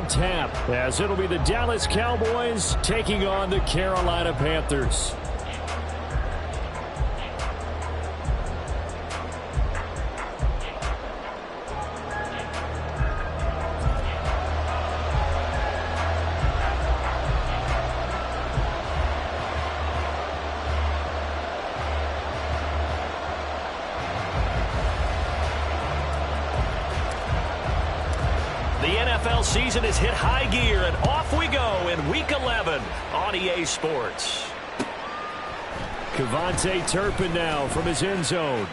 on tap, as it'll be the Dallas Cowboys taking on the Carolina Panthers. The NFL season has hit high gear, and off we go in Week 11 on EA Sports. Kevontae Turpin now from his end zone.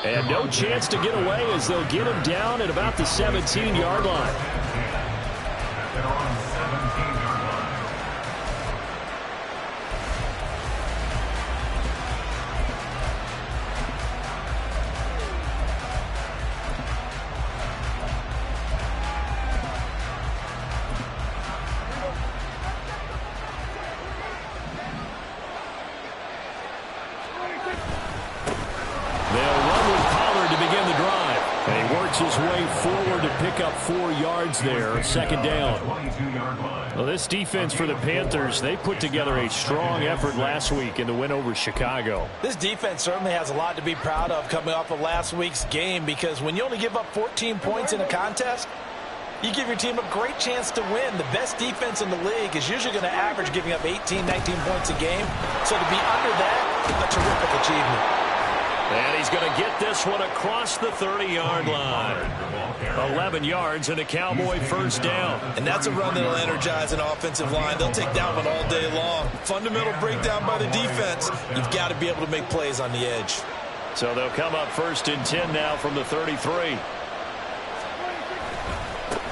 And no chance to get away as they'll get him down at about the 17-yard line. His way forward to pick up 4 yards there, second down. Well, this defense for the Panthers, they put together a strong effort last week in the win over Chicago. This defense certainly has a lot to be proud of coming off of last week's game, because when you only give up 14 points in a contest, you give your team a great chance to win. The best defense in the league is usually going to average giving up 18, 19 points a game. So to be under that, a terrific achievement. And he's going to get this one across the 30-yard line. 11 yards and a Cowboy first down. And that's a run that'll energize an offensive line. They'll take that one all day long. Fundamental breakdown by the defense. You've got to be able to make plays on the edge. So they'll come up 1st and 10 now from the 33.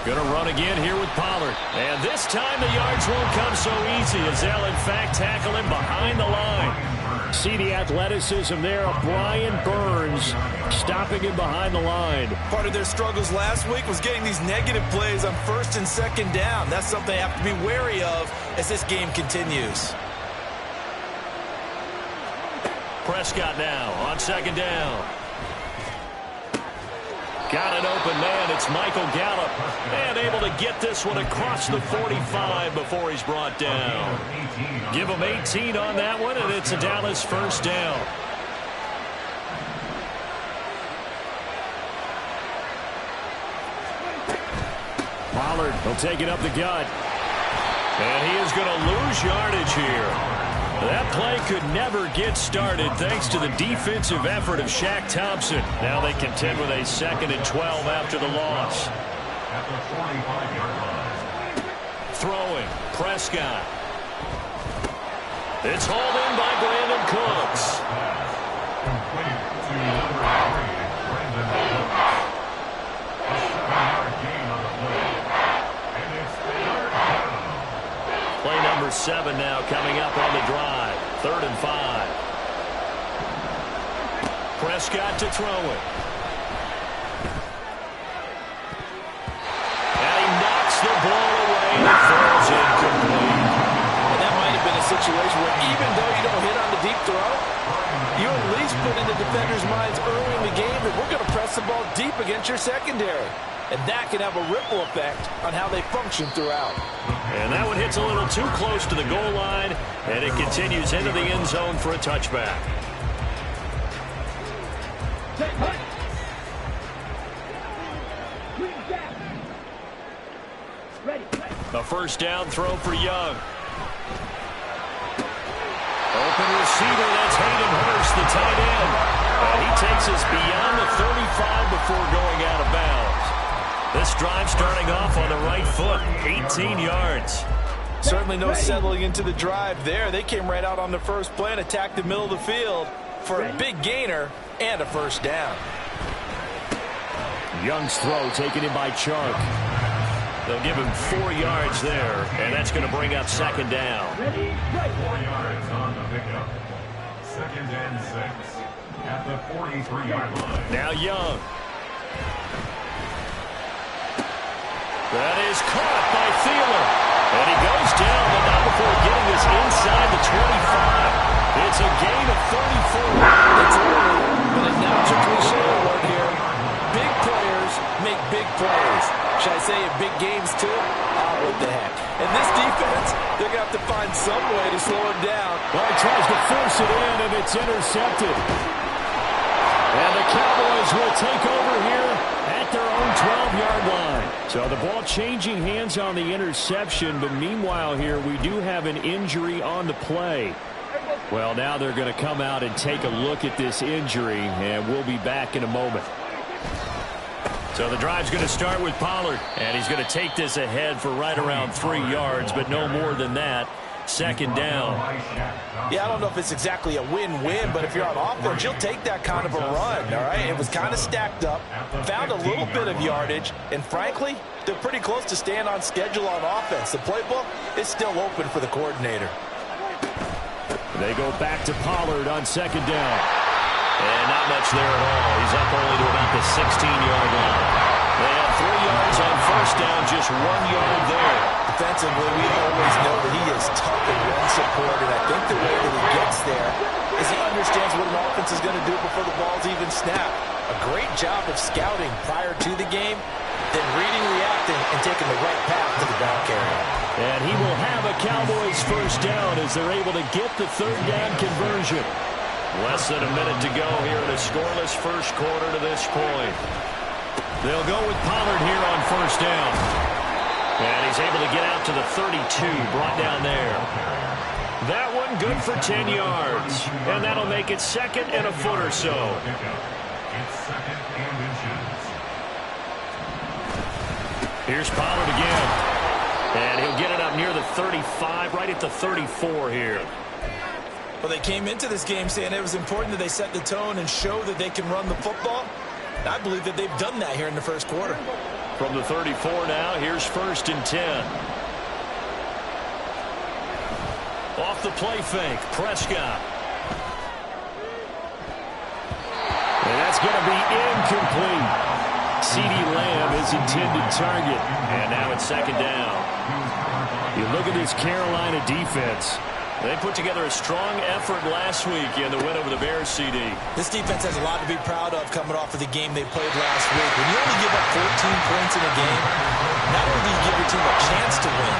Going to run again here with Pollard. And this time the yards won't come so easy, as they'll in fact tackle him behind the line. See the athleticism there of Brian Burns stopping him behind the line. Part of their struggles last week was getting these negative plays on 1st and 2nd down. That's something they have to be wary of as this game continues. Prescott now on 2nd down. Got an open man. It's Michael Gallup. And able to get this one across the 45 before he's brought down. Give him 18 on that one, and it's a Dallas first down. Pollard will take it up the gut. And he is going to lose yardage here. That play could never get started thanks to the defensive effort of Shaq Thompson. Now they contend with a 2nd and 12 after the loss. At the 45-yard line. Throwing, Prescott. It's hauled in by Brandon Cooks. Complete to number 3, Brandon Cooks. A 7-yard gain on the play. And it's 3rd down. Play number 7 now coming up on the drive. 3rd and 5. Prescott to throw it. And he knocks the ball away and it falls incomplete. And that might have been a situation where even though you don't hit on the deep throw, you at least put in the defenders' minds early in the game that we're going to press the ball deep against your secondary. And that can have a ripple effect on how they function throughout. And that one hits a little too close to the goal line, and it continues into the end zone for a touchback. A first down throw for Young. Open receiver, that's Hayden Hurst, the tight end. And he takes us beyond the 35 before going out of bounds. This drive starting off on the right foot, 18 yards. Certainly no settling into the drive there. They came right out on the first play and attacked the middle of the field for a big gainer and a first down. Young's throw taken in by Chark. They'll give him 4 yards there, and that's going to bring up 2nd down. 4 yards on the pickup. 2nd and 6 at the 43-yard line. Now Young. That is caught by Thielen. And he goes down, but not before getting this inside the 25. It's a gain of 34. It's early, but a natural cliche word here. Big players make big plays. Should I say in big games, too? What the heck. And this defense, they're going to have to find some way to slow him down. Well, he tries to force it in, and it's intercepted. And the Cowboys will take over here at their own 12-yard line. So the ball changing hands on the interception, but meanwhile here we do have an injury on the play. Well, now they're going to come out and take a look at this injury, and we'll be back in a moment. So the drive's going to start with Pollard, and he's going to take this ahead for right around 3 yards, but no more than that. Second down. Yeah, I don't know if it's exactly a win-win, but if you're on offense, you'll take that kind of a run, all right? It was kind of stacked up, found a little bit of yardage, and frankly, they're pretty close to staying on schedule on offense. The playbook is still open for the coordinator. They go back to Pollard on second down. And not much there at all. He's up only to about the 16-yard line. They have 3 yards on first down, just 1 yard there. Defensively, we always know that he is tough and run support, and I think the way that he gets there is he understands what an offense is going to do before the ball's even snapped. A great job of scouting prior to the game, then reading, reacting, and taking the right path to the ball carrier. And he will have a Cowboys first down as they're able to get the third down conversion. Less than a minute to go here in a scoreless first quarter to this point. They'll go with Pollard here on first down. And he's able to get out to the 32, brought down there. That one good for 10 yards. And that'll make it second and a foot or so. It's second and inches. Here's Pollard again. And he'll get it up near the 35, right at the 34 here. Well, they came into this game saying it was important that they set the tone and show that they can run the football. I believe that they've done that here in the first quarter. From the 34 now, here's first and 10. Off the play fake, Prescott. And that's going to be incomplete. CeeDee Lamb is intended target. And now it's second down. You look at this Carolina defense. They put together a strong effort last week in the win over the Bears, CD. This defense has a lot to be proud of coming off of the game they played last week. When you only give up 14 points in a game, not only do you give your team a chance to win,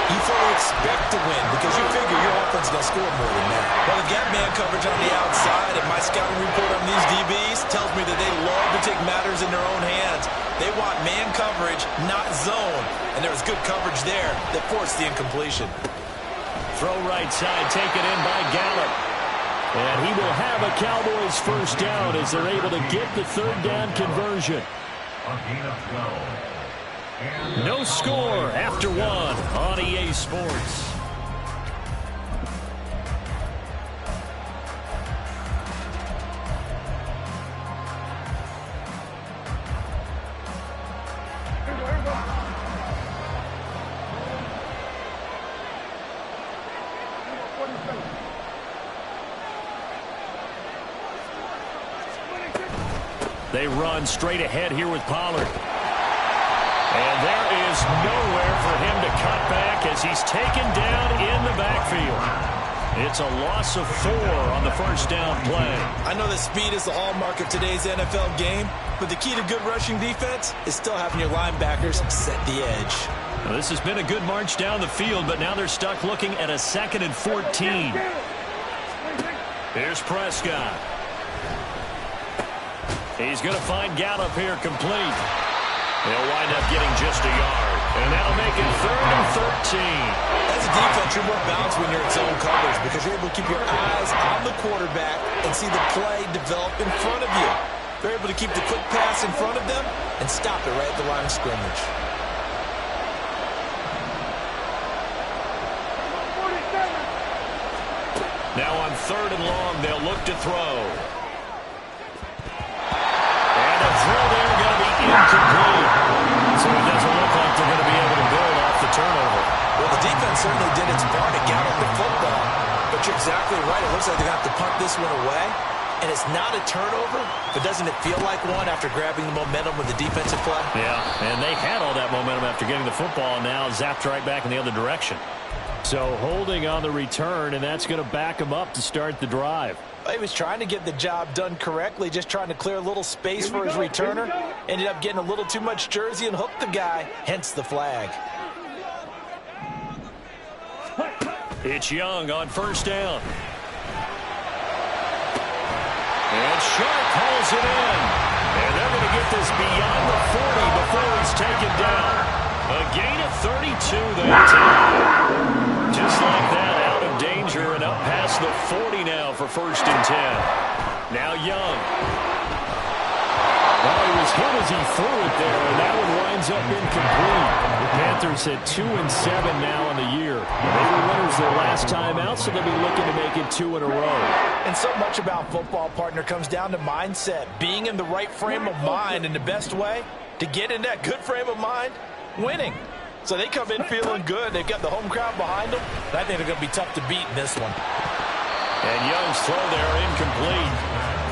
you fully expect to win because you figure your offense is going to score more than that. Well, they've got man coverage on the outside, and my scouting report on these DBs tells me that they love to take matters in their own hands. They want man coverage, not zone, and there was good coverage there that forced the incompletion. Throw right side, taken in by Gallup. And he will have a Cowboys first down as they're able to get the third down conversion. A gain of 12. No score after one on EA Sports. They run straight ahead here with Pollard. And there is nowhere for him to cut back as he's taken down in the backfield. It's a loss of 4 on the first down play. I know that speed is the hallmark of today's NFL game, but the key to good rushing defense is still having your linebackers set the edge. Well, this has been a good march down the field, but now they're stuck looking at a 2nd and 14. Here's Prescott. He's going to find Gallup here complete. They'll wind up getting just a yard. And that'll make it 3rd and 13. As a defense, you're more balanced when you're in zone coverage because you're able to keep your eyes on the quarterback and see the play develop in front of you. They're able to keep the quick pass in front of them and stop it right at the line of scrimmage. Now on 3rd and long, they'll look to throw. Throw there going to be incomplete. So it doesn't look like they're going to be able to build off the turnover. Well, the defense certainly did its part to gather the football. But you're exactly right. It looks like they're going to have to punt this one away. And it's not a turnover, but doesn't it feel like one after grabbing the momentum with the defensive play? Yeah, and they had all that momentum after getting the football, and now zapped right back in the other direction. So holding on the return, and that's going to back them up to start the drive. He was trying to get the job done correctly, just trying to clear a little space for his returner. Ended up getting a little too much jersey and hooked the guy, hence the flag. It's Young on first down. And Sharp pulls it in. And they're going to get this beyond the 40 before he's taken down. A gain of 32 that time. Just like that, out of danger and up past the 40 now for first and 10. Now Young. Well, he was hit as he threw it there, and that one winds up incomplete. The Panthers at 2-7 now in the year. They were winners their last time out, so they'll be looking to make it 2 in a row. And so much about football, partner, comes down to mindset. Being in the right frame of mind, and the best way to get in that good frame of mind, winning. So they come in feeling good. They've got the home crowd behind them. And I think they're going to be tough to beat in this one. And Young's throw there incomplete.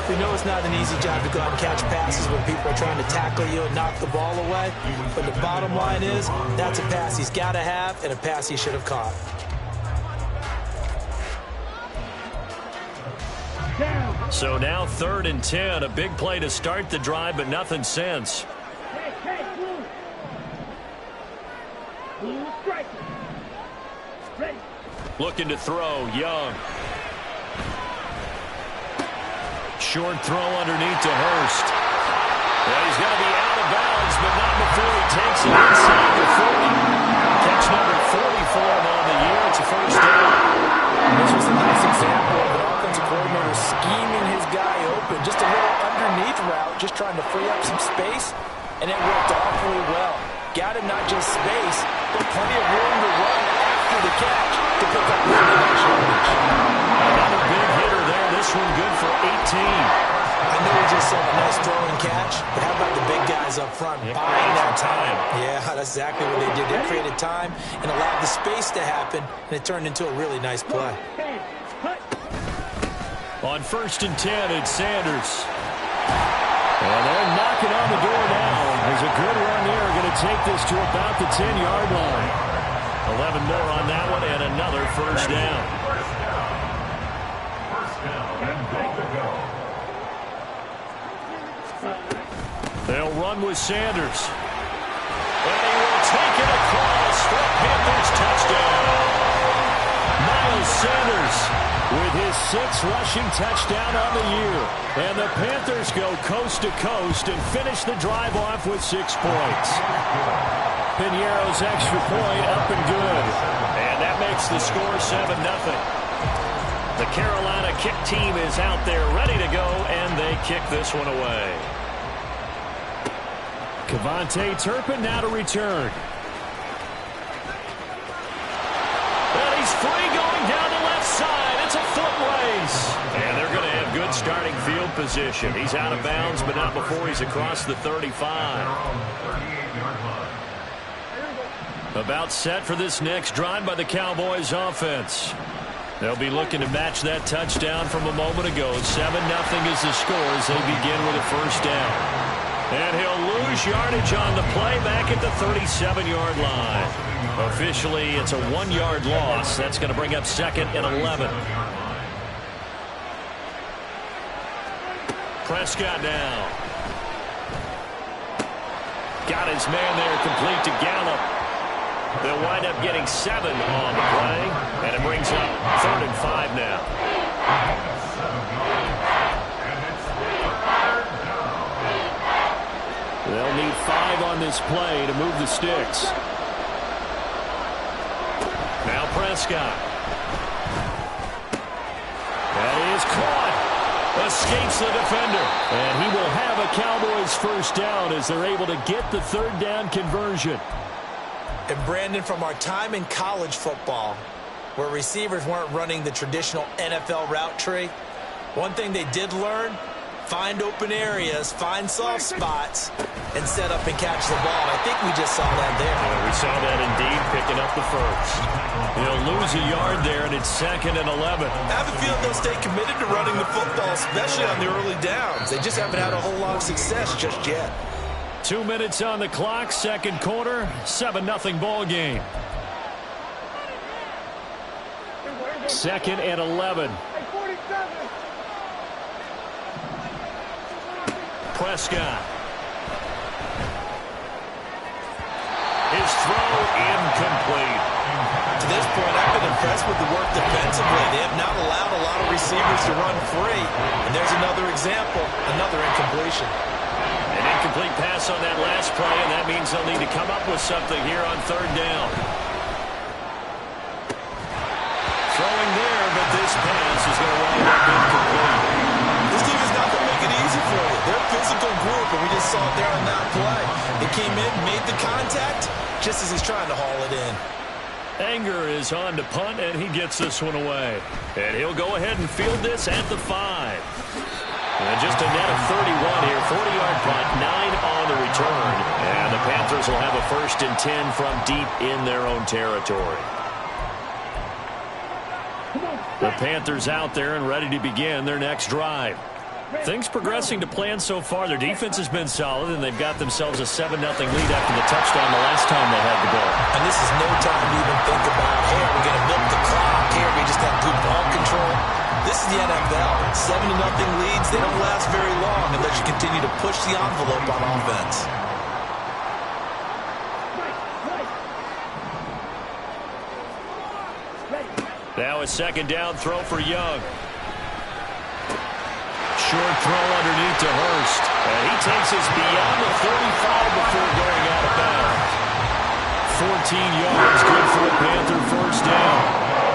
We know it's not an easy job to go out and catch passes when people are trying to tackle you and knock the ball away. But the bottom line is, that's a pass he's got to have and a pass he should have caught. So now 3rd and 10. A big play to start the drive, but nothing since. Looking to throw, Young. Short throw underneath to Hurst. Well, he's going to be out of bounds, but not before he takes it inside the 40. Catch number 40 for him on the year. It's a first down. This was a nice example of an offensive coordinator scheming his guy open. Just a little underneath route, just trying to free up some space, and it worked awfully well. Got him not just space, but plenty of room to run after the catch to pick up really nice yardage. Another big hitter there. This one good for 18. I know he just said a nice throwing catch, but how about the big guys up front buying that time? Yeah, that's exactly what they did. They created time and allowed the space to happen, and it turned into a really nice play. On first and 10, it's Sanders. And they're knocking on the door now. There's a good run there. Going to take this to about the 10-yard line. 11 more on that one, and another first down. They'll run with Sanders. And he will take it across for a Panthers touchdown. Miles Sanders with his 6th rushing touchdown on the year. And the Panthers go coast to coast and finish the drive off with 6 points. Piñeiro's extra point up and good. And that makes the score 7-0. The Carolina kick team is out there ready to go, and they kick this one away. Kevontae Turpin now to return. And he's free going down the left side. It's a foot race. And they're going to have good starting field position. He's out of bounds, but not before he's across the 35. About set for this next drive by the Cowboys offense. They'll be looking to match that touchdown from a moment ago. 7-0 is the score as they begin with a first down. And he'll lose yardage on the play back at the 37-yard line. Officially, it's a 1-yard loss. That's going to bring up 2nd and 11. Prescott now. Got his man there complete to Gallup. They'll wind up getting 7 on the play, and it brings up 3rd and 5 now. They'll need 5 on this play to move the sticks. Now Prescott. That is caught. Escapes the defender. And he will have a Cowboys first down as they're able to get the 3rd down conversion. And Brandon, from our time in college football, where receivers weren't running the traditional NFL route tree, one thing they did learn, find open areas, find soft spots, and set up and catch the ball. I think we just saw that there. Yeah, we saw that indeed, picking up the first. He'll lose a yard there, and it's 2nd and 11. I have a feeling they'll stay committed to running the football, especially on the early downs. They just haven't had a whole lot of success just yet. 2 minutes on the clock, 2nd quarter, 7-0 ball game. 2nd and 11. Prescott. His throw incomplete. To this point, I've been impressed with the work defensively. They have not allowed a lot of receivers to run free. And there's another example, another incompletion. An incomplete pass on that last play, and that means they'll need to come up with something here on third down. Throwing there, but this pass is going to wind up incomplete. This team is not going to make it easy for you. They're a physical group, and we just saw it there on that play. It came in, made the contact, just as he's trying to haul it in. Anger is on to punt, and he gets this one away. And he'll go ahead and field this at the 5. And just a net of 31 here, 40-yard punt, 9 on the return. And the Panthers will have a 1st and 10 from deep in their own territory. The Panthers out there and ready to begin their next drive. Things progressing to plan so far. Their defense has been solid, and they've got themselves a 7-0 lead after the touchdown the last time they had the ball. And this is no time to even think about, hey, are we going to milk the clock? Hey, are we just have good ball control? This is the NFL. 7-0 leads, they don't last very long unless you continue to push the envelope on offense. Now a 2nd down throw for Young. Short throw underneath to Hurst. And he takes us beyond the 35 before going out of bounds. 14 yards, good for a Panther 1st down.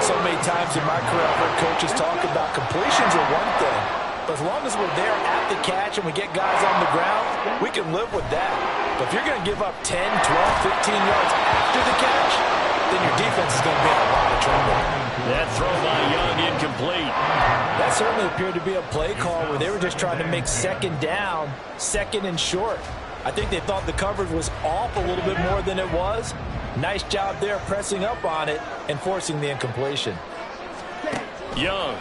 So many times in my career, I've heard coaches talk about completions are one thing. But as long as we're there at the catch and we get guys on the ground, we can live with that. But if you're going to give up 10, 12, 15 yards after the catch, then your defense is going to be in a lot of trouble. That throw by Young incomplete. That certainly appeared to be a play call where they were just trying to make 2nd down, 2nd and short. I think they thought the coverage was off a little bit more than it was. Nice job there pressing up on it and forcing the incompletion. Young.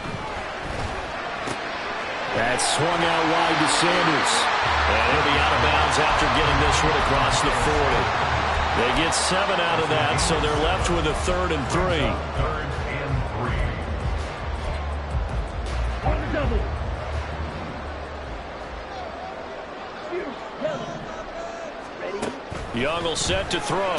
That swung out wide to Sanders. And he'll be out of bounds after getting this one across the 40. They get 7 out of that, so they're left with a 3rd and 3. 3rd and 3. Young will set to throw.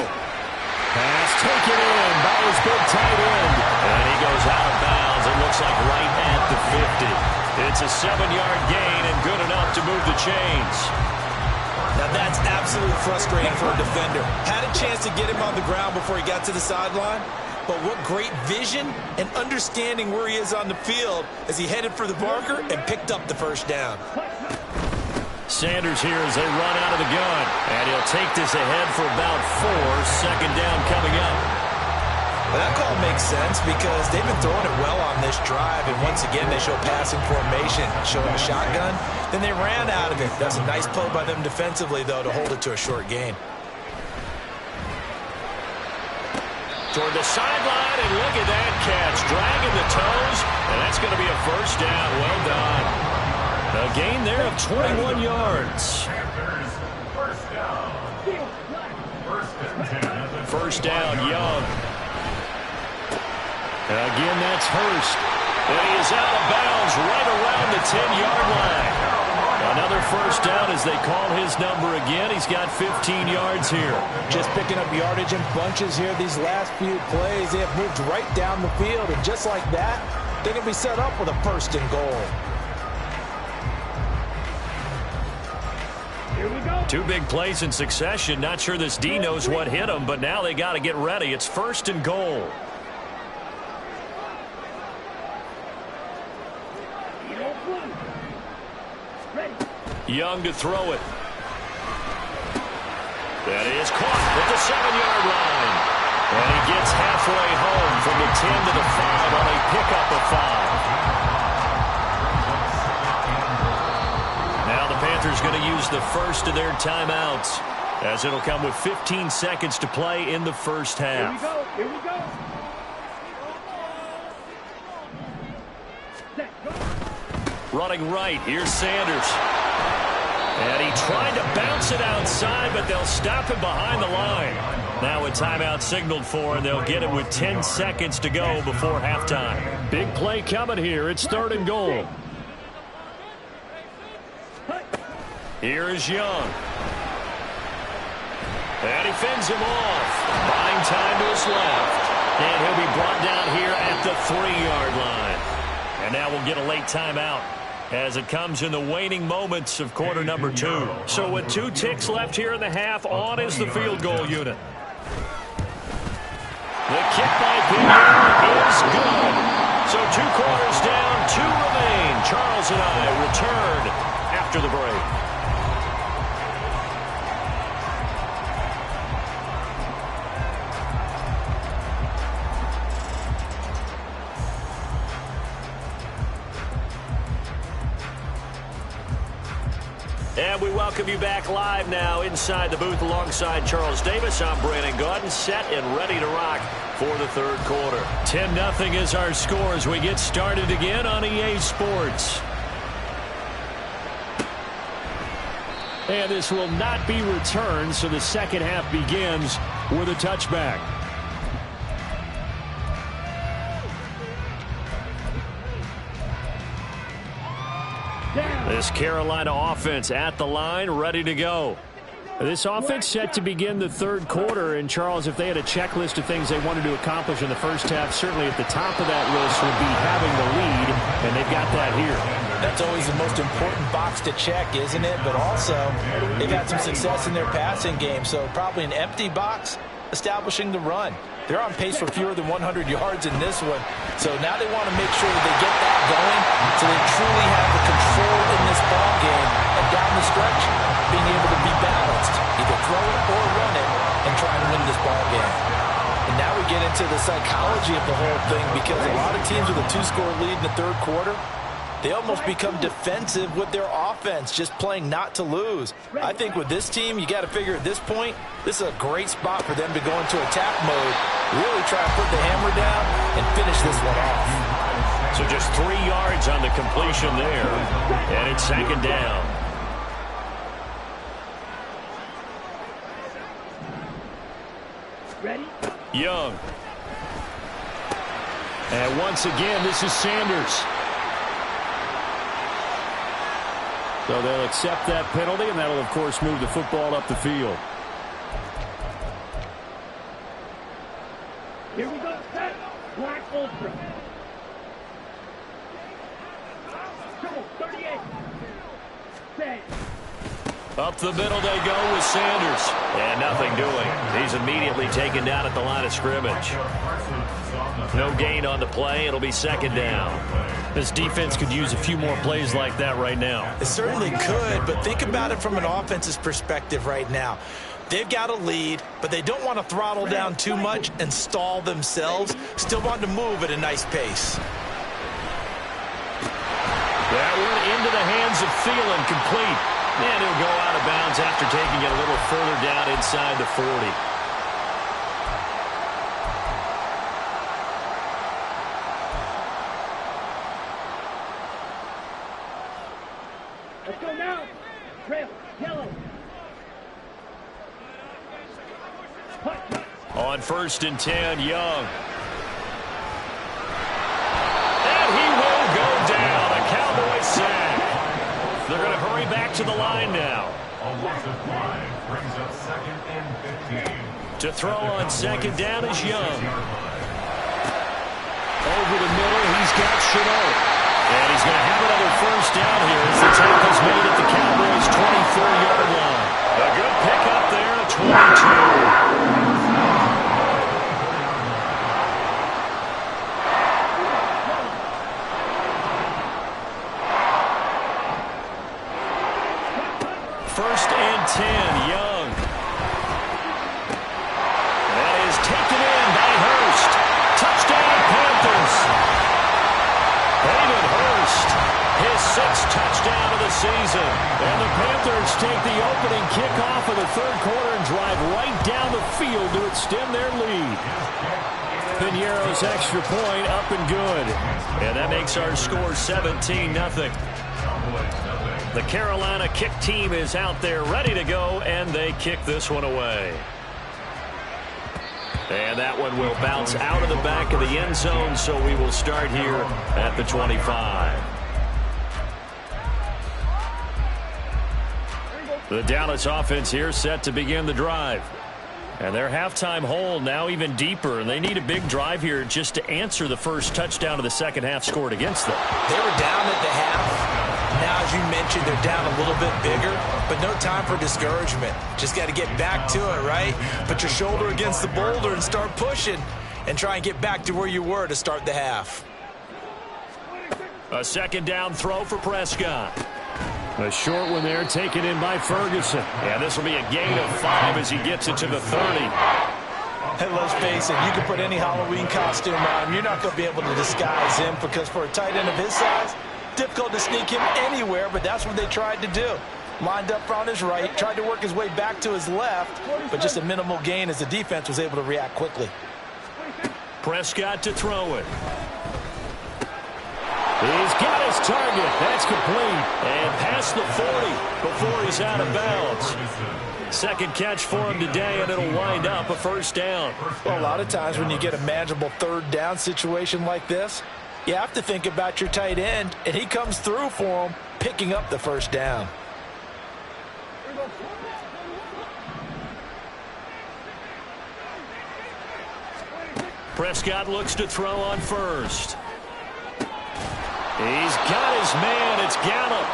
Pass taken in by his big tight end. And he goes out of bounds. It looks like right at the 50. It's a 7-yard gain and good enough to move the chains. Now that's absolutely frustrating for a defender. Had a chance to get him on the ground before he got to the sideline, but what great vision and understanding where he is on the field as he headed for the marker and picked up the 1st down. Sanders here as they run out of the gun, and he'll take this ahead for about 4. 2nd down coming up. Well, that call makes sense because they've been throwing it well on this drive, and once again they show passing formation, showing a shotgun. Then they ran out of it. That's a nice play by them defensively, though, to hold it to a short gain. Toward the sideline, and look at that catch. Dragging the toes, and that's going to be a 1st down. Well done. A gain there of 21 yards. Panthers, 1st down. 1st and 10. 1st down, Young. Again, that's Hurst. And he is out of bounds right around the 10-yard line. Another 1st down as they call his number again. He's got 15 yards here. Just picking up yardage in bunches here these last few plays. They have moved right down the field, and just like that, they're going to be set up with a 1st and goal. Here we go. 2 big plays in succession. Not sure this D knows what hit him, but now they got to get ready. It's 1st and goal. Young to throw it. That is caught at the 7-yard line. And he gets halfway home from the 10 to the 5 on a pickup of 5. Now the Panthers going to use the first of their timeouts, as it'll come with 15 seconds to play in the 1st half. Here we go. Running right, here's Sanders. And he tried to bounce it outside, but they'll stop him behind the line. Now a timeout signaled for, and they'll get it with 10 seconds to go before halftime. Big play coming here. It's 3rd and goal. Here is Young. And he fends him off. Buying time to his left. And he'll be brought down here at the 3-yard line. And now we'll get a late timeout as it comes in the waning moments of quarter number 2. So with 2 ticks left here in the half, on is the field goal unit. The kick by Pinheiro is good. So 2 quarters down, 2 remain. Charles and I return after the break. And we welcome you back live now inside the booth alongside Charles Davis. I'm Brandon Gaudin, set and ready to rock for the third quarter. 10-0 is our score as we get started again on EA Sports. And this will not be returned, so the second half begins with a touchback. This Carolina offense at the line, ready to go. This offense set to begin the third quarter. And, Charles, if they had a checklist of things they wanted to accomplish in the first half, certainly at the top of that list would be having the lead, and they've got that here. That's always the most important box to check, isn't it? But also, they've had some success in their passing game, so probably an empty box establishing the run. They're on pace for fewer than 100 yards in this one. So now they want to make sure that they get that going so they truly have the control in this ball game. And down the stretch, being able to be balanced. Either throw it or run it and try to win this ball game. And now we get into the psychology of the whole thing because a lot of teams with a 2-score lead in the third quarter, they almost become defensive with their offense, just playing not to lose. I think with this team, you got to figure at this point, this is a great spot for them to go into attack mode, really try to put the hammer down and finish this one off. So just 3 yards on the completion there, and it's second down. Ready? Young. And once again, this is Sanders. So they'll accept that penalty, and that'll, of course, move the football up the field. Here we go. Set. Black Ultra. Come on, 38. Set. Up the middle they go with Sanders. And nothing doing. He's immediately taken down at the line of scrimmage. No gain on the play. It'll be second down. This defense could use a few more plays like that right now. It certainly could, but think about it from an offense's perspective right now. They've got a lead, but they don't want to throttle down too much and stall themselves. Still want to move at a nice pace. That one into the hands of Thielen, complete. And he'll go out of bounds after taking it a little further down inside the 40. Let's go now. Red, yellow. On 1st and 10, Young. And he will go down. A Cowboy sack. They're going to hurry back to the line now. Offensive line brings up 2nd and 15. To throw on second down is Young. Over the middle, he's got Chenault. And he's going to have another first down here as the tackle's made at the Cowboys' 24-yard line. A good pickup there at 22. First and 10, Young. That is taken in by Hurst. Touchdown, Panthers. Hayden Hurst, his 6th touchdown of the season. And the Panthers take the opening kickoff of the third quarter and drive right down the field to extend their lead. Pinheiro's extra point up and good. And that makes our score 17-0. The Carolina kick team is out there ready to go, and they kick this one away. And that one will bounce out of the back of the end zone, so we will start here at the 25. The Dallas offense here set to begin the drive. And their halftime hole now even deeper, and they need a big drive here just to answer the first touchdown of the second half scored against them. They were down at the half. Now, as you mentioned, they're down a little bit bigger, but no time for discouragement. Just got to get back to it, right? Put your shoulder against the boulder and start pushing and try and get back to where you were to start the half. A second down throw for Prescott. A short one there taken in by Ferguson. Yeah, this will be a gain of 5 as he gets it to the 30. And let's face it, you can put any Halloween costume on. You're not going to be able to disguise him because for a tight end of his size, difficult to sneak him anywhere, but that's what they tried to do. Lined up on his right, tried to work his way back to his left, but just a minimal gain as the defense was able to react quickly. Prescott to throw it. He's got his target. That's complete. And past the 40 before he's out of bounds. Second catch for him today, and it'll wind up a first down. Well, a lot of times when you get a manageable third down situation like this, you have to think about your tight end, and he comes through for him, picking up the first down. Prescott looks to throw on first. He's got his man. It's Gallup.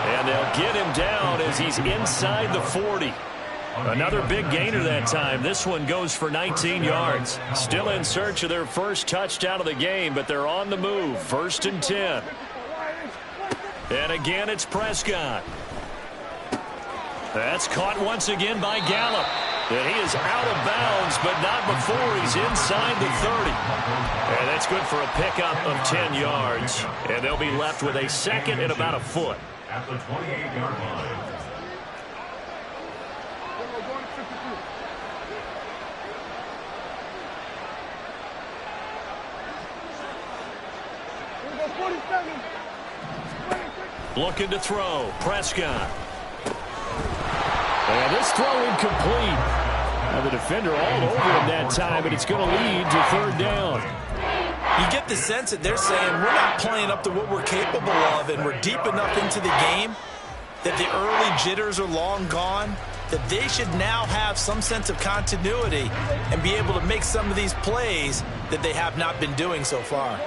And they'll get him down as he's inside the 40. Another big gainer that time. This one goes for 19 yards. Still in search of their first touchdown of the game, but they're on the move. 1st and 10. And again, it's Prescott. That's caught once again by Gallup. And he is out of bounds, but not before he's inside the 30. And that's good for a pickup of 10 yards. And they'll be left with a second and about a foot. At the 28-yard line. Looking to throw. Prescott. And this throw incomplete. Now the defender all over him that time, but it's going to lead to third down. You get the sense that they're saying we're not playing up to what we're capable of, and we're deep enough into the game that the early jitters are long gone, that they should now have some sense of continuity and be able to make some of these plays that they have not been doing so far.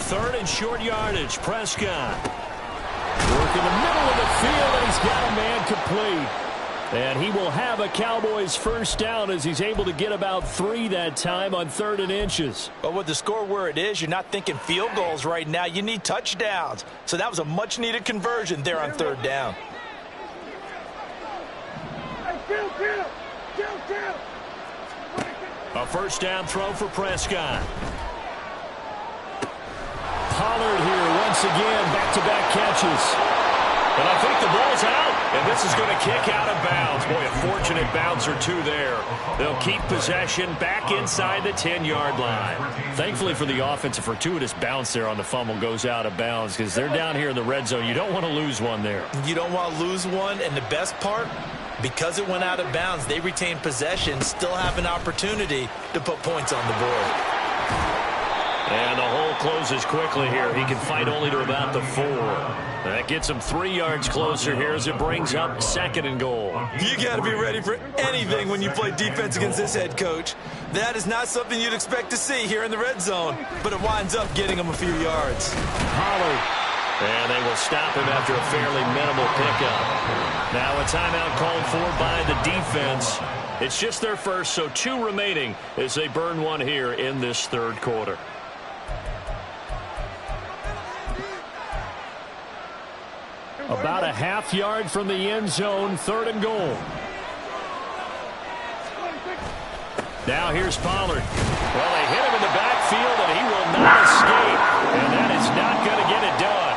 Third and short yardage. Prescott. Work in the middle of the field, and he's got a man complete. And he will have a Cowboys first down as he's able to get about 3 that time on 3rd and inches. But with the score where it is, you're not thinking field goals right now. You need touchdowns. So that was a much-needed conversion there on 3rd down. A first down throw for Prescott. Pollard here once again, back-to-back catches. And I think the ball's out, and this is going to kick out of bounds. Boy, a fortunate bounce or two there. They'll keep possession back inside the 10-yard line. Thankfully for the offense, a fortuitous bounce there on the fumble goes out of bounds because they're down here in the red zone. You don't want to lose one there. You don't want to lose one, and the best part, because it went out of bounds, they retain possession, still have an opportunity to put points on the board. And the hole closes quickly here. He can fight only to about the 4. That gets him 3 yards closer here as it brings up 2nd and goal. You got to be ready for anything when you play defense against this head coach. That is not something you'd expect to see here in the red zone, but it winds up getting him a few yards. Pollard. And they will stop him after a fairly minimal pickup. Now a timeout called for by the defense. It's just their first, so 2 remaining as they burn one here in this 3rd quarter. About a half yard from the end zone, 3rd and goal. Now here's Pollard. Well, they hit him in the backfield, and he will not escape. And that is not going to get it done.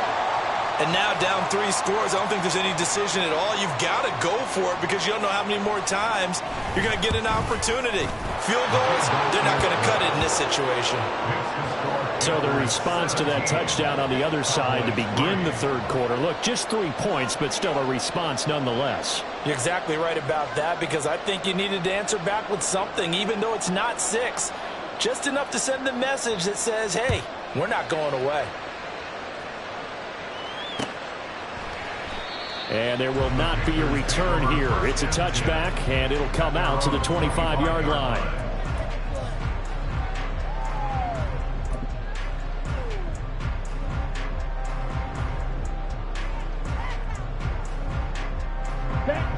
And now down 3 scores. I don't think there's any decision at all. You've got to go for it because you don't know how many more times you're going to get an opportunity. Field goals, they're not going to cut it in this situation. So the response to that touchdown on the other side to begin the 3rd quarter. Look, just 3 points, but still a response nonetheless. You're exactly right about that because I think you needed to answer back with something, even though it's not 6. Just enough to send the message that says, hey, we're not going away. And there will not be a return here. It's a touchback, and it'll come out to the 25-yard line.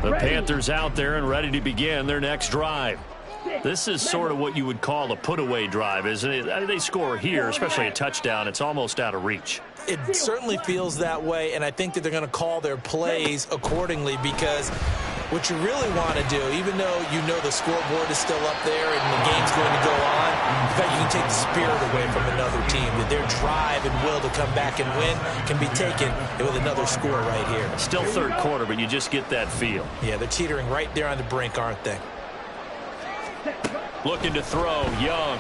The Panthers out there and ready to begin their next drive. This is sort of what you would call a put-away drive, isn't it? They score here, especially a touchdown. It's almost out of reach. It certainly feels that way, and I think that they're going to call their plays accordingly, because what you really want to do, even though you know the scoreboard is still up there and the game's going to go on, in fact, you can take the spirit away from another team, that their drive and will to come back and win can be taken with another score right here. Still third quarter, but you just get that feel. Yeah, they're teetering right there on the brink, aren't they? Looking to throw, Young.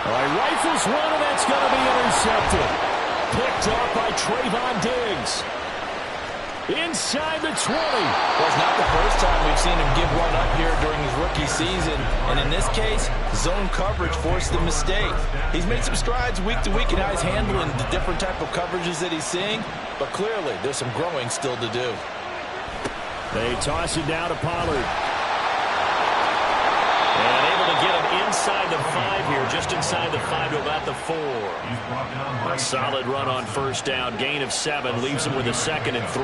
All right, rifles one, and that's going to be intercepted. Picked up by Trayvon Diggs. Inside the 20. Well, it's not the first time we've seen him give one up here during his rookie season. And in this case, zone coverage forced the mistake. He's made some strides week to week in how he's handling the different type of coverages that he's seeing. But clearly, there's some growing still to do. They toss it down to Pollard. And able to get him inside the 5 here, just inside the 5 to about the 4. A solid run on first down. Gain of 7 leaves him with a 2nd and 3.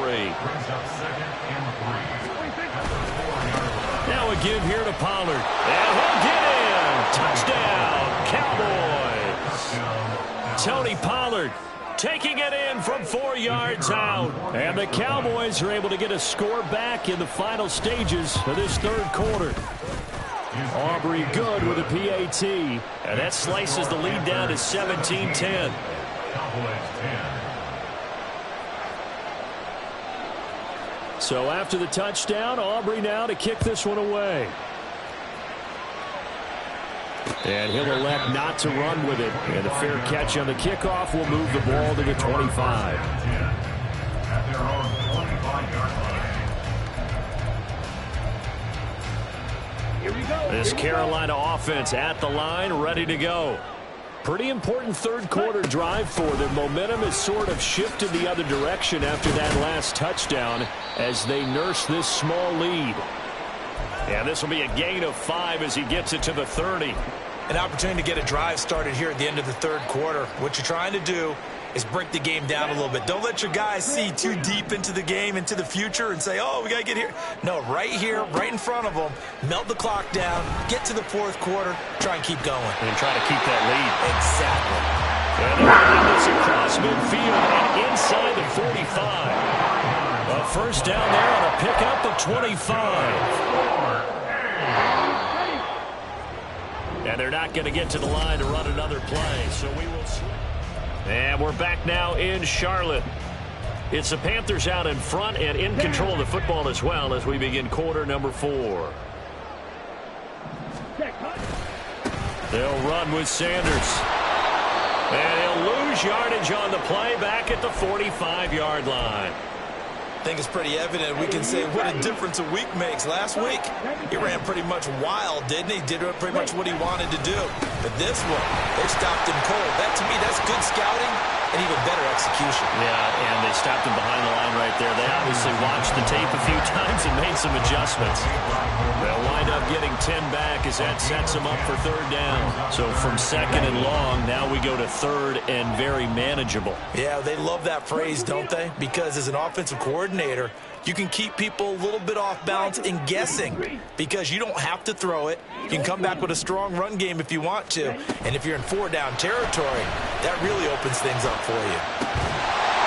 Now a give here to Pollard. And he'll get in. Touchdown, Cowboys. Tony Pollard taking it in from 4 yards out. And the Cowboys are able to get a score back in the final stages of this third quarter. Aubrey good with a PAT. And that slices the lead down to 17-10. So after the touchdown, Aubrey now to kick this one away. And he'll elect not to run with it. And a fair catch on the kickoff will move the ball to the 25. At their own 25-yard line. Here we go. This Carolina offense at the line, ready to go. Pretty important third quarter drive for them. Momentum has sort of shifted the other direction after that last touchdown as they nurse this small lead. And this will be a gain of 5 as he gets it to the 30. An opportunity to get a drive started here at the end of the third quarter. What you're trying to do is break the game down a little bit. Don't let your guys see too deep into the game, into the future, and say, oh, we got to get here. No, right here, right in front of them, melt the clock down, get to the fourth quarter, try and keep going. And try to keep that lead. Exactly. And they're running this across midfield and inside the 45. A first down there on a pickup of 25. And they're not going to get to the line to run another play, so we will see. And we're back now in Charlotte. It's the Panthers out in front and in control of the football as well as we begin quarter number 4. They'll run with Sanders. And he'll lose yardage on the play back at the 45-yard line. I think it's pretty evident. We can say what a difference a week makes. Last week, he ran pretty much wild, didn't he? Did pretty much what he wanted to do. But this one, they stopped him cold. That, to me, that's good scouting and even better execution. Yeah, and they stopped him behind the line right there. They obviously watched the tape a few times and made some adjustments. They'll wind up getting 10 back as that sets them up for third down. So from 2nd and long, now we go to 3rd and very manageable. Yeah, they love that phrase, don't they? Because as an offensive coordinator, you can keep people a little bit off balance and guessing because you don't have to throw it. You can come back with a strong run game if you want to. And if you're in 4-down territory, that really opens things up for you.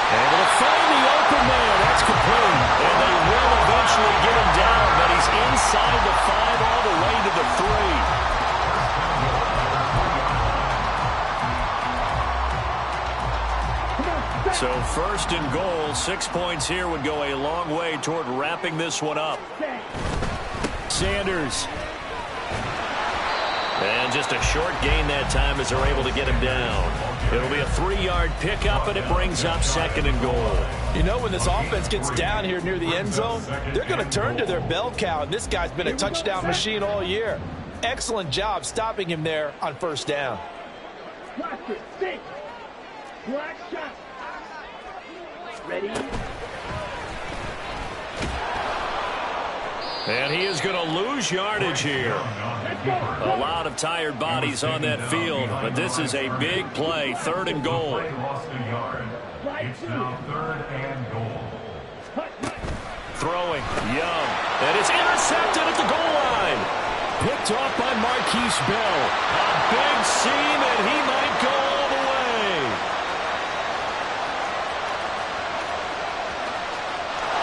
Able to find the open man. That's complete. And they will eventually get him down, but he's inside the 5 all the way to the 3. So 1st and goal, 6 points here would go a long way toward wrapping this one up. Sanders. And just a short gain that time as they're able to get him down. It'll be a 3-yard pickup, and it brings up 2nd and goal. You know, when this offense gets down here near the end zone, they're going to turn to their bell cow. And this guy's been a touchdown machine all year. excellent job stopping him there on first down. Watch it. 6. Black shot. Ready? And he is going to lose yardage here. A lot of tired bodies on that field, but this is a big play, 3rd and goal. It's now 3rd and goal. Throwing, Young. And it's intercepted at the goal line. Picked off by Marquise Bell. A big seam, and he might go all the way.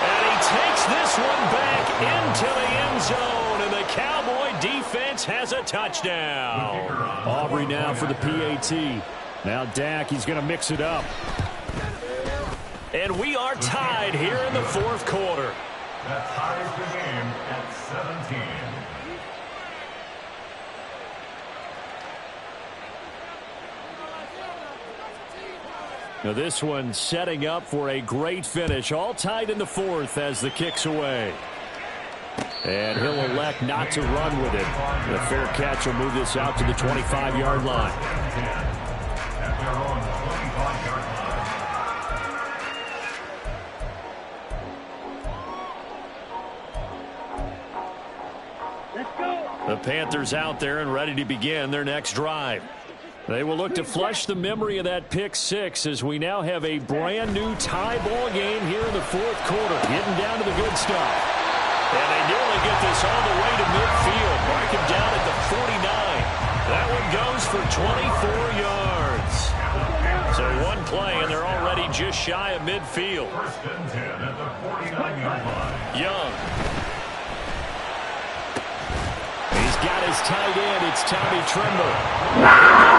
And he takes this one back into the end zone, and the Cowboy defense has a touchdown. Aubrey now for the PAT. Now Dak, he's going to mix it up. And we are tied here in the 4th quarter. That ties the game at 17. Now this one setting up for a great finish. All tied in the 4th as the kick's away. And he'll elect not to run with it. The fair catch will move this out to the 25-yard line. At their own 25-yard line. Let's go. The Panthers out there and ready to begin their next drive. They will look to flush the memory of that pick 6 as we now have a brand new tie ball game here in the 4th quarter. Getting down to the good stuff. And they nearly get this all the way to midfield. Mark him down at the 49. That one goes for 24 yards. So one play, and they're already just shy of midfield. 1st and 10 at the 49-yard line. Young. He's got his tight end. It's Tommy Tremble.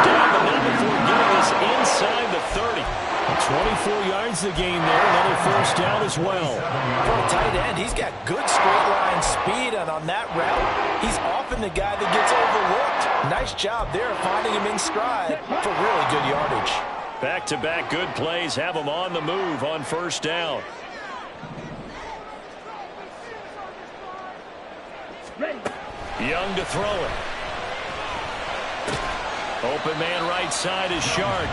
Down, but not before getting us inside the 30. 24 yards the game there. Another 1st down as well. For a tight end, he's got good straight line speed, and on that route, he's often the guy that gets overlooked. Nice job there finding him in stride for really good yardage. Back-to-back good plays have him on the move on 1st down. Ready. Young to throw it. Open man right side is Sharp.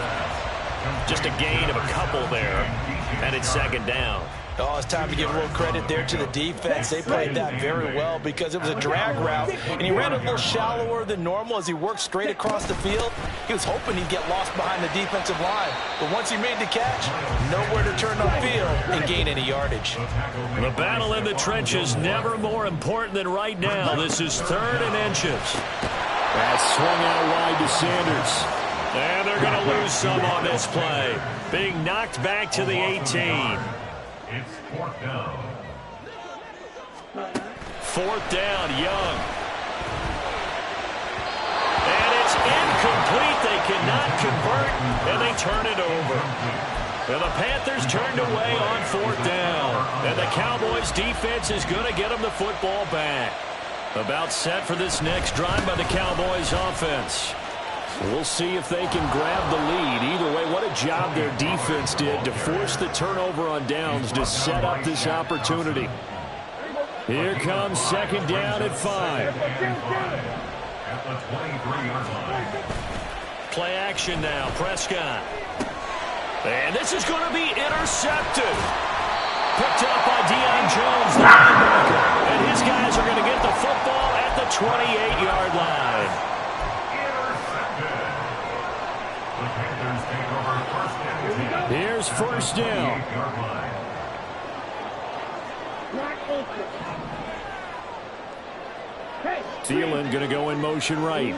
Just a gain of a couple there, and it's 2nd down. Oh, it's time to give a little credit there to the defense. They played that very well because it was a drag route, and he ran a little shallower than normal as he worked straight across the field. He was hoping he'd get lost behind the defensive line, but once he made the catch, nowhere to turn upfield and gain any yardage. The battle in the trenches never more important than right now. This is 3rd and inches. That's swung out wide to Sanders. And they're going to lose some on this play. Being knocked back to the 18. It's 4th down. 4th down, Young. And it's incomplete. They cannot convert, and they turn it over. And the Panthers turned away on 4th down. And the Cowboys defense is going to get them the football back. About set for this next drive by the Cowboys offense. We'll see if they can grab the lead. Either way, what a job their defense did to force the turnover on downs to set up this opportunity. Here comes 2nd down at 5. At the 23-yard line. Play action now, Prescott. And this is going to be intercepted. Picked up by Deion Jones, the linebacker. And his guys are going to get the football at the 28-yard line. Here's 1st down. Thielen going to go in motion right.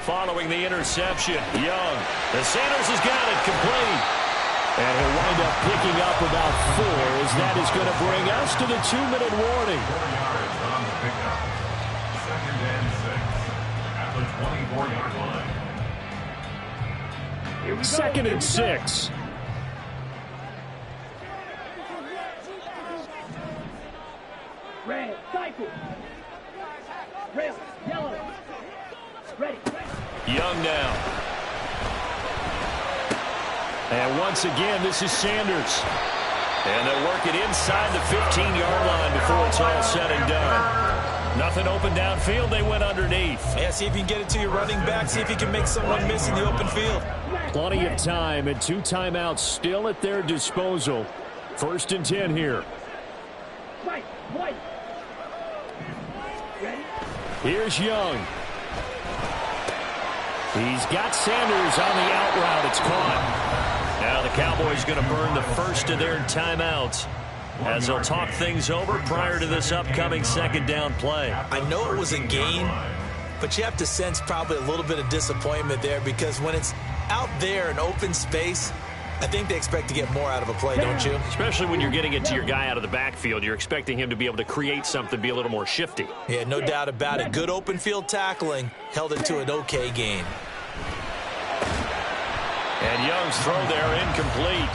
Following the interception, Young. The Sanders has got it complete. And he'll wind up picking up about 4 as that is going to bring us to the 2-minute warning. 4 yards on the pickup. 2nd and 6 at the 24-yard line. 2nd and 6. Red, cycle. Red, yellow. Ready. Young now. And once again, this is Sanders. And they'll work it inside the 15-yard line before it's all said and done. Nothing open downfield. They went underneath. Yeah, see if you can get it to your running back. See if you can make someone miss in the open field. Plenty of time and 2 timeouts still at their disposal. 1st and 10 here. White. Here's Young. He's got Sanders on the out route. It's caught. Now the Cowboys going to burn the first of their timeouts as they'll talk things over prior to this upcoming 2nd down play. I know it was a gain, but you have to sense probably a little bit of disappointment there because when it's out there in open space, I think they expect to get more out of a play, don't you? Especially when you're getting it to your guy out of the backfield. You're expecting him to be able to create something, be a little more shifty. Yeah, no doubt about it. Good open field tackling held it to an okay gain. And Young's throw there incomplete.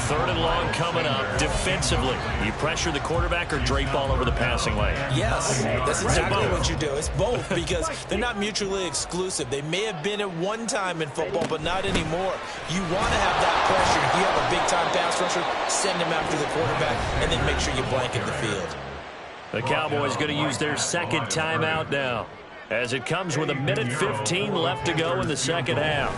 3rd and long coming up. Defensively, you pressure the quarterback or drape all over the passing lane? Yes, that's exactly what you do. It's both because they're not mutually exclusive. They may have been at one time in football, but not anymore. You want to have that pressure. If you have a big-time pass rusher, send him after the quarterback, and then make sure you blanket the field. The Cowboys going to use their 2nd timeout now as it comes with 1:15 left to go in the 2nd half.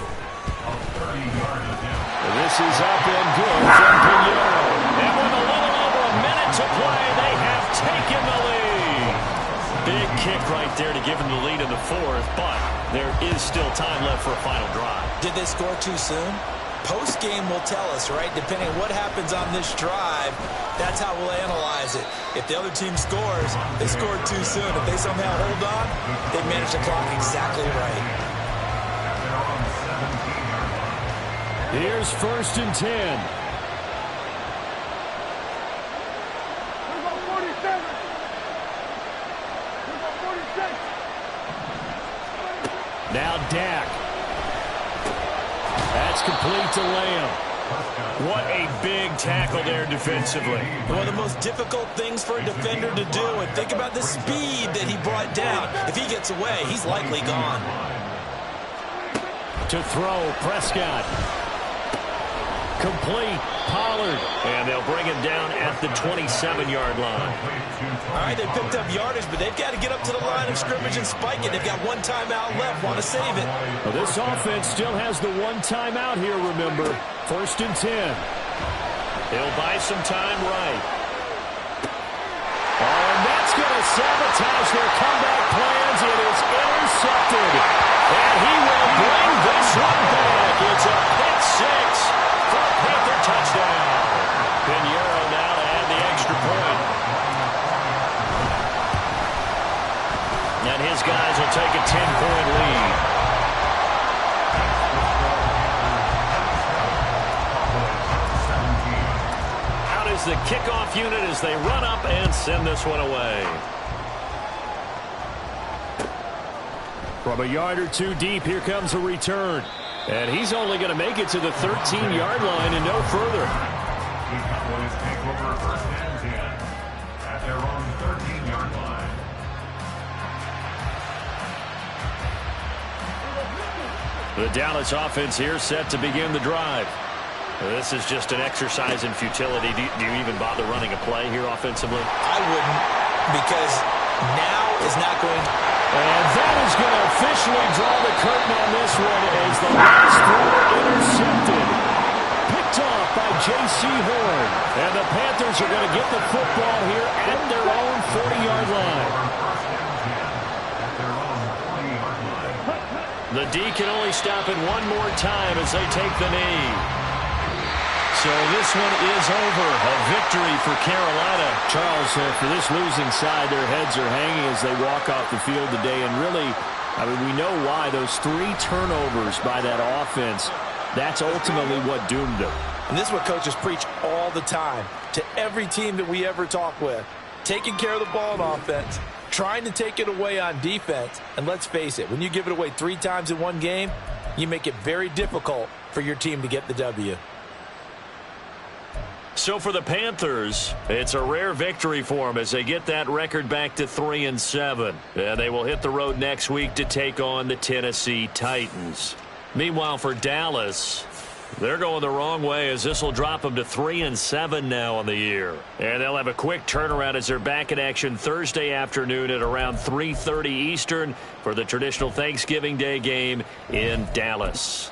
This is up and good from Pinheiro. And with a little over a minute to play, they have taken the lead. Big kick right there to give them the lead in the 4th, but there is still time left for a final drive. Did they score too soon? Post-game will tell us, right? Depending on what happens on this drive, that's how we'll analyze it. If the other team scores, they scored too soon. If they somehow hold on, they manage the clock exactly right. Here's 1st and 10. Now Dak. That's complete to Lamb. What a big tackle there defensively. One of the most difficult things for a defender to do. And think about the speed that he brought down. If he gets away, he's likely gone. To throw, Prescott. Complete, Pollard. And they'll bring him down at the 27-yard line. All right, they picked up yardage, but they've got to get up to the line of scrimmage and spike it. They've got 1 timeout left. Want to save it. Well, this offense still has the 1 timeout here, remember. 1st and 10. He'll buy some time right. Oh, and that's going to sabotage their comeback plans. It is intercepted. And he will bring this one back. It's a pick 6 for a Panther touchdown. Pinheiro now to add the extra point. And his guys will take a 10-point lead. Out is the kickoff unit as they run up and send this one away. From a yard or 2 deep, here comes a return. And he's only going to make it to the 13-yard line and no further. The Cowboys take over 1st and 10 at their own 13-yard line. The Dallas offense here set to begin the drive. This is just an exercise in futility. Do you even bother running a play here offensively? I wouldn't, because now is not going. And that is going to officially draw the curtain on this one as the last throw intercepted. Picked off by J.C. Horn. And the Panthers are going to get the football here at their own 40-yard line. The D can only stop it one more time as they take the knee. So this one is over. A victory for Carolina. Charles, for this losing side, their heads are hanging as they walk off the field today. And really, I mean, we know why. Those 3 turnovers by that offense, that's ultimately what doomed them. And this is what coaches preach all the time to every team that we ever talk with. Taking care of the ball on offense, trying to take it away on defense. And let's face it, when you give it away 3 times in one game, you make it very difficult for your team to get the W. So for the Panthers, it's a rare victory for them as they get that record back to 3-7. And they will hit the road next week to take on the Tennessee Titans. Meanwhile, for Dallas, They're going the wrong way as this will drop them to 3-7 now on the year. And they'll have a quick turnaround as they're back in action Thursday afternoon at around 3:30 Eastern for the traditional Thanksgiving Day game in Dallas.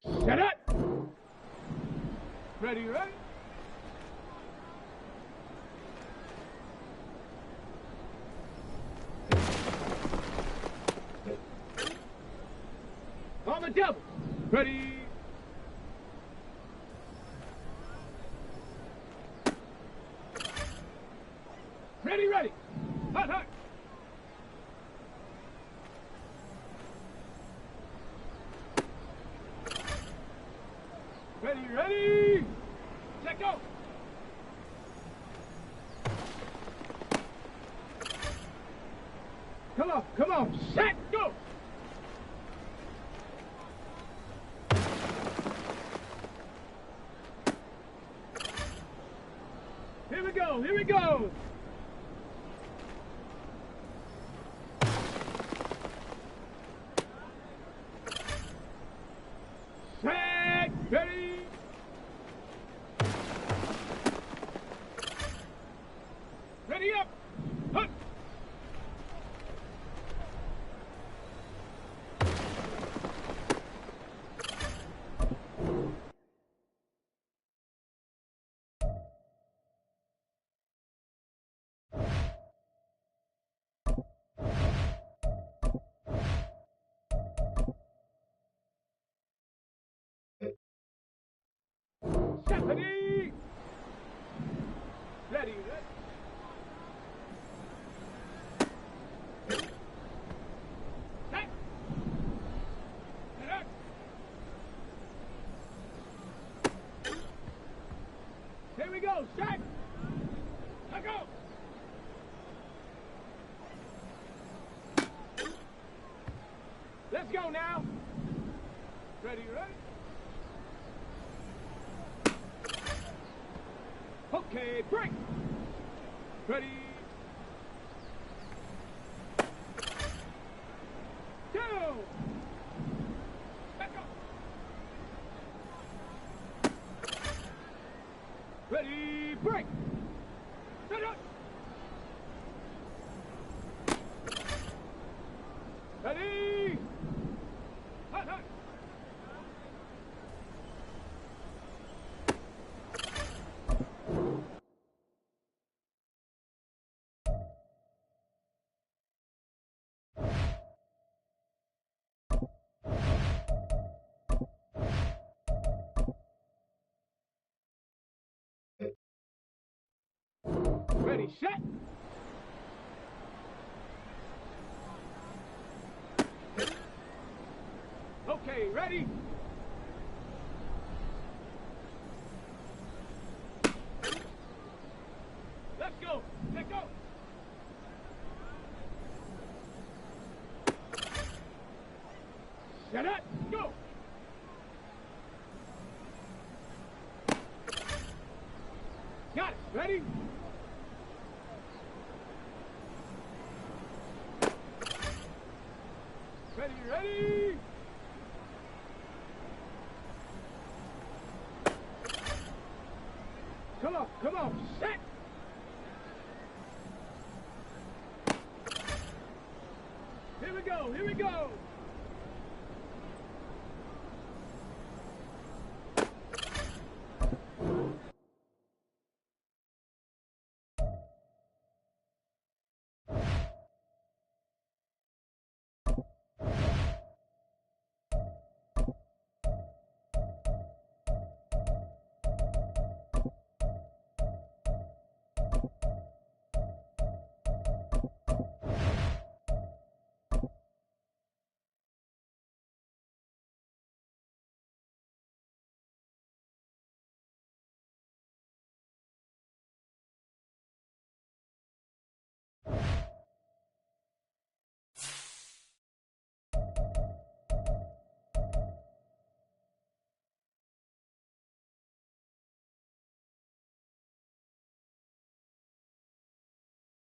Shut up! Ready, ready? On the double. Ready? Ready, ready. Hot, hot. Ready, ready. Let go. Come on. Set, go. Here we go. Here we go. Set, ready. Ready up. Hup. Stephanie! Ready, ready. Set. Set up. Here we go, set. Let go. Let's go now. Ready, ready. Okay, break. Ready. Two. Back up. Ready, break. Set up. Ready. Hot, hot. Ready, set. Okay, ready. Let's go. Let's go. Set up. Go. Got it. Ready? Ready, ready! Come on, set! Here we go, here we go!